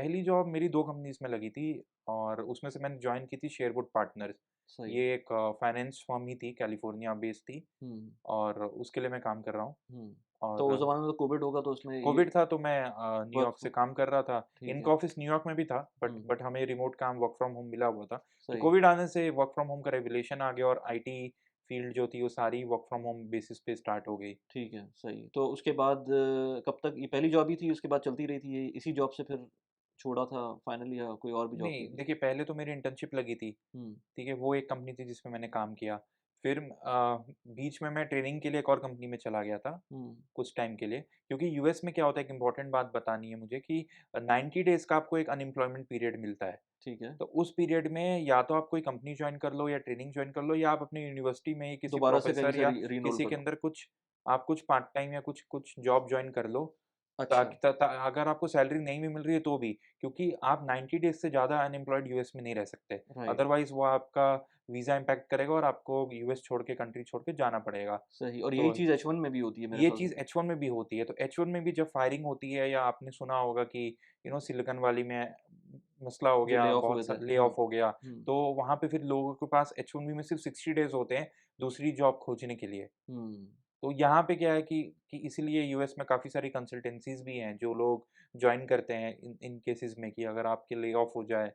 पहली जॉब मेरी 2 कंपनीज़ में लगी थी और उसमें से मैंने जॉइन की थी शेयरवुड पार्टनर्स। सही। ये एक फाइनेंस फर्म ही थी, कैलिफ़ोर्निया बेस्ड थी हुँ, और उसके लिए मैं काम कर रहा हूँ। हुँ। तो उस और ज़माने में तो कोविड होगा तो उसमें ये कोविड था तो मैं वर्क न्यूयॉर्क से फ्रॉम काम कर रहा था। ठीक है। इनका ऑफ़िस न्यूयॉर्क में भी था हुँ, बट हमें रिमोट काम वर्क फ्रॉम होम मिला हुआ था। तो सही, कोविड आने से वर्क फ्रॉम होम का रेगुलेशन आ गया और आईटी फ़ील्ड जो थी वो सारी वर्क फ्रॉम होम बेसिस पे स्टार्ट हो गई। ठीक है, सही। तो उसके बाद कब तक ये पहली जॉब ही थी, उसके बाद चलती रही थी ये इसी जॉब से फिर छोड़ा था फाइनली या कोई और भी जॉब की नहीं, थी? देखिए पहले तो मेरी इंटर्नशिप लगी थी। हुँ, ठीक है, वो एक कंपनी थी जिसमें मैंने काम किया। फिर बीच में मैं ट्रेनिंग के लिए एक और कंपनी में चला गया था, हुँ, कुछ टाइम के लिए। क्योंकि यूएस में क्या होता है, एक इम्पोर्टेंट बात बतानी है मुझे कि 90 डेज़ का आपको एक अनएम्प्लॉयमेंट पीरियड मिलता है। ठीक है। तो उस पीरियड में या तो आप कोई कंपनी जॉइन कर लो या ट्रेनिंग जॉइन कर लो या आप अपनी यूनिवर्सिटी में ही किसी दोबारा से कहीं प्रोफ़ेसर से या रीएनरोल किसी कर के लो। अंदर कुछ आप कुछ पार्ट टाइम या कुछ कुछ जॉब जॉइन कर लो। अच्छा, ताकि त त अगर आपको सैलरी नहीं भी मिल रही है तो भी, क्योंकि आप 90 डेज़ से ज़्यादा अनएम्प्लॉयड यूएस में नहीं रह सकते। राइट, अदरवाइज़ वो आपका वीज़ा इम्पैक्ट करेगा और आपको यूएस छोड़ के, कंट्री छोड़ के जाना पड़ेगा। सही और यही तो चीज़ H1 में भी होती है मेरे ये ख़्याल चीज़ से। H1 में भी होती है, तो H1 में भी जब फायरिंग होती है या आपने सुना होगा कि सिलिकॉन वैली में मसला हो जो ले गया, ऑफ हुए बहुत थे। सा ले हुँ, ऑफ हो गया, हुँ, तो वहाँ पे फिर लोगों के पास H1बी में सिर्फ़ 60 डेज़ होते हैं दूसरी जॉब खोजने के लिए। हुँ। तो यहाँ पे क्या है कि इसीलिए यूएस में काफ़ी सारी कंसल्टेंसीज़ भी हैं, जो लोग जॉइन करते हैं इन इन केसेज़ में कि अगर आपके ले ऑफ हो जाए,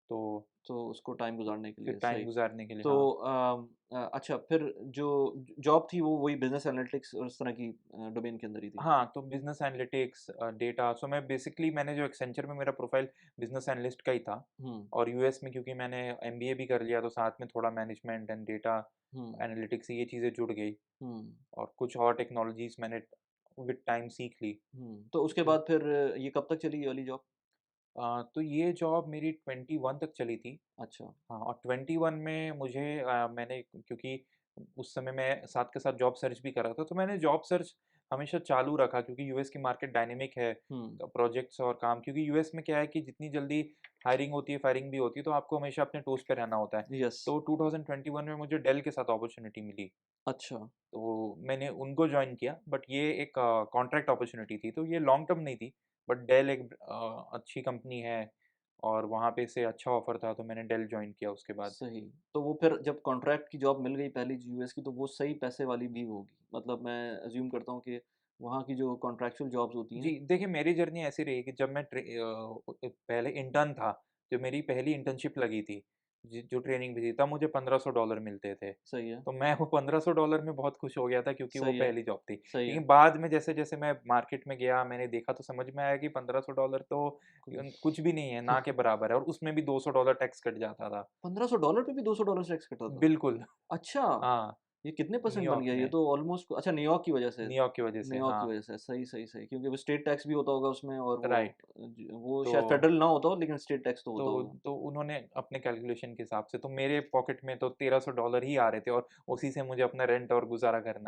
तो तो उसको टाइम गुज़ारने के फिर लिए, टाइम सही। गुज़ारने के लिए तो हाँ। अच्छा फिर जो जॉब थी वो वही बिज़नेस एनालिटिक्स और इस तरह की डोमेन के अंदर ही थी? हाँ, तो बिज़नेस एनालिटिक्स डेटा सो मैंने जो एक्सेंचर में मेरा प्रोफ़ाइल बिज़नेस एनालिस्ट का ही था हुँ, और यूएस में क्योंकि मैंने एमबीए भी कर लिया, तो साथ में थोड़ा management and data hmm, analytics ये चीज़ें जुड़ गई हुँ, और कुछ और टेक्नोलॉजीज़ मैंने विद टाइम सीख ली। हुँ। तो उसके तो बाद फिर ये कब तक चली ये वाली जॉब? तो ये जॉब मेरी 21 तक चली थी। अच्छा, हाँ, और 21 में मुझे मैंने क्योंकि उस समय मैं साथ के साथ जॉब सर्च भी कर रहा था, तो मैंने जॉब सर्च हमेशा चालू रखा क्योंकि यूएस की मार्केट डायनामिक है, हुँ, प्रोजेक्ट्स और काम क्योंकि यूएस में क्या है कि जितनी जल्दी हायरिंग होती है, फायरिंग भी होती है, तो आपको हमेशा अपने टोज़ पे रहना होता है। यस, तो 2021 में मुझे डेल के साथ अपॉर्च्युनिटी मिली, अच्छा, तो मैंने उनको जॉइन किया बट ये एक कॉन्ट्रैक्ट अपॉर्च्युनिटी थी, तो ये लॉन्ग टर्म नहीं थी, बट डेल एक अच्छी कंपनी है और वहाँ पे से अच्छा ऑफ़र था, तो मैंने डेल जॉइन किया उसके बाद। सही। तो वो फिर जब कॉन्ट्रैक्ट की जॉब मिल गई पहली यूएस की तो वो सही पैसे वाली भी होगी। मतलब मैं अज़्यूम करता हूँ कि वहाँ की जो कॉन्ट्रैक्चुअल जॉब्स होती जी, हैं देखिए मेरी जर्नी ऐसी रही कि जब मैं पहले इंटर्न था, जो मेरी पहली इंटर्नशिप लगी थी, जो ट्रेनिंग भी थी, तब मुझे $1500 मिलते थे। सही है, तो मैं वो $1500 में बहुत खुश हो गया था क्योंकि वो सही है, पहली जॉब थी। सही है। लेकिन बाद में जैसे-जैसे मैं मार्केट में गया, मैंने देखा तो समझ में आया कि $1500 तो कोई कुछ भी नहीं है, ना के बराबर है और उसमें भी $200 टैक्स कट जाता था। $1500 पे भी $200 टैक्स कटा था? बिल्कुल, अच्छा! ये कितने परसेंट बन न्यूयॉर्क गया? ये में, तो ऑलमोस्ट अच्छा न्यूयॉर्क की वजह से न्यूयॉर्क की वजह से, न्यूयॉर्क की हाँ, वजह से, सही, सही, सही। क्योंकि वो स्टेट टैक्स भी होता होगा उसमें और राइट। वो तो शायद फेडरल ना होता हो लेकिन स्टेट टैक्स तो तो होता होगा। तो उन्होंने अपने कैलकुलेशन के हिसाब से तो मेरे पॉकेट में तो $1300 ही आ रहे थे और उसी से मुझे अपना रेंट और गुज़ारा करना